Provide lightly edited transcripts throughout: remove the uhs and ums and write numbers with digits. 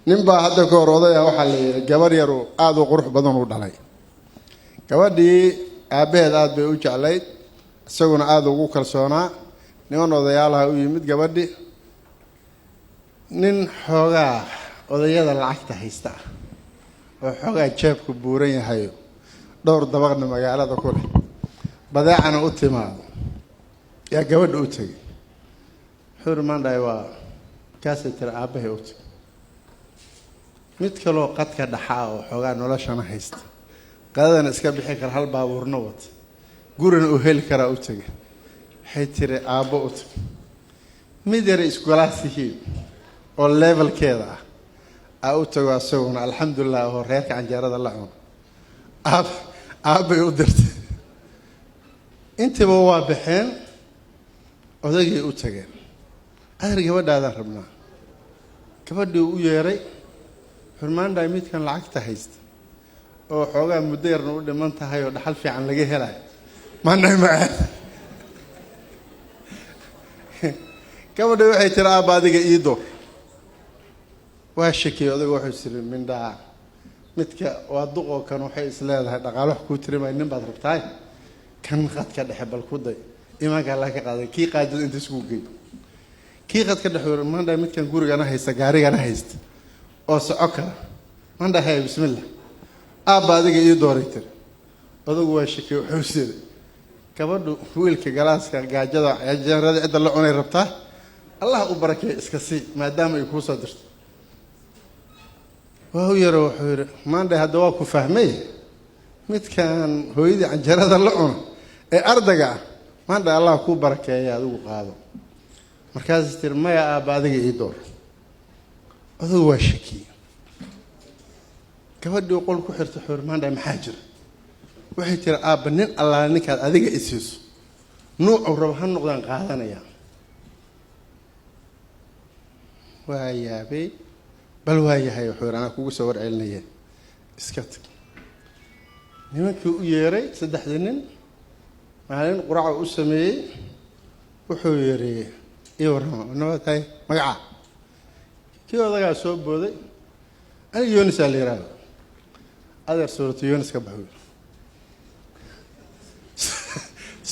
ninba hadda ka hor odaya waxa la yiri gabar yar oo aad u qurux badan u dhalay gabadhii aabaheed aad bay u jeclayd isaguna aad ugu kalsoonaa niman odayaalaha u yimid gabadhi nin xoogaa odayada lacagta haysta oo xoogaa jeebku buuran yahay dhowr dabaqna magaalada ku leh badeecana u timaado yaa gabadha u tagay xurmaanday waa kaasay tira aabahay u tagay mid kale oo qadka dhaxaa oo xoogaa noloshana haysta qadadana iska bixi kara hal baabuurna wata gurina uu heli karaa u tagay waxay tiri aabbo u tagay mid yar iskuulaasihiin oo levelkeeda ah u tago asaguna alxamdulilah oo reerka canjeerada la cuno aabbay u dirtay intiiba waa baxeen odagay u tageen adeer gabadhaadaan rabnaa gabadhii u yeeray xurmaanday midkan lacagta haysta oo xoogaa muddo yarna u dhiman tahay oo dhaxal fiican laga helayo maanay macaan gabadhii waxay tiri aabba adiga ii door waa shakiyay odaga wuxuu tiri mindhaa midka waa duqoo kan waxay isleedahay dhaqaale wax kuu tirimay nin baad rabtaay kan qadka dhexe bal ku day iimaanka Allah ka qaaday kii qaadid inta isku geey kii qadka dhexe maandhay midkan gurigana haysta gaarigana haysta oo soco kara maandhay hay bismillah aabba adiga ii dooray tiri odagu waa shakiyay wuxuu tiri gabadhu wiilka galaaska gaajada canjeerada cid la cunay rabtaa Allah u barakeeyo iska sii maadaama ay ku soo dirto waa yaro wuxuu maandhay hadda waa ku fahmay midkan hooyadii canjeerada la cuno ee ardaga maandhay Allah ku barakeeyo adigu qaado markaas tir maya aabba adiga ii door odagu waa shakiyay gabadhii qol ku xirtay xurmaanday maxaa jira waxay tiri aabba nin Allah ninkaad adiga isiiso nooc rab han noqdaan qaadanaya waa yaabay bal waa yahay xurana kugu soo warcelinayeen iska tag nimankii u yeeray saddexdii nin maalin quraac u sameeyay wuxuu yeeray iyo warama nabatay magaca kii odaga soo booday ani Yunus aliraa adeer suurta Yunus ka baxay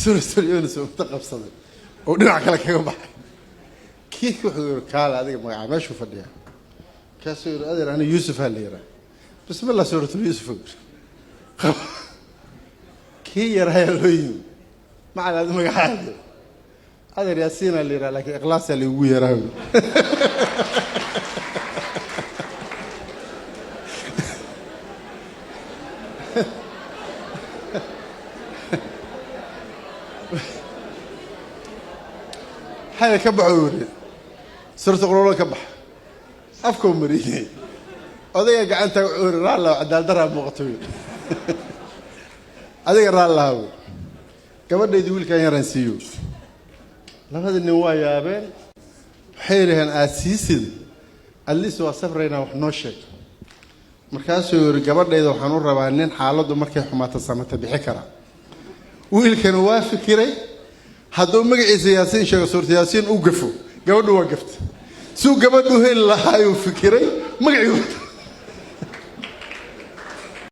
suurta Yunus oo taqabsaday oo dhinac kale kaga baxay kii wuxuu kaala adiga magaca meeshu fadhiya كاسور أدري أنا يوسف هالليرة بسم الله سورة يوسف كي يرى اللوين ما على هذا ما حاجة أدري ياسين الليرة لكن إخلاص اللي هو يرى هذا كبعوري سورة قرولة كبح أفكم مريني أذيك أنت رالله عدال درا مقتول أذيك رالله كمان يدول كان يرنسيو لما هذا النوايا بين حيرهن أساسي اللي سوى سفرنا وحنوشك مركزه كمان إذا حنور ربانين حالده مركز حماة السماء بحكرة ويل كانوا وافكري هذول مجلس ياسين شو صورة ياسين وقفوا قبل وقفت سو قبل هلا هاي وفكري مقعد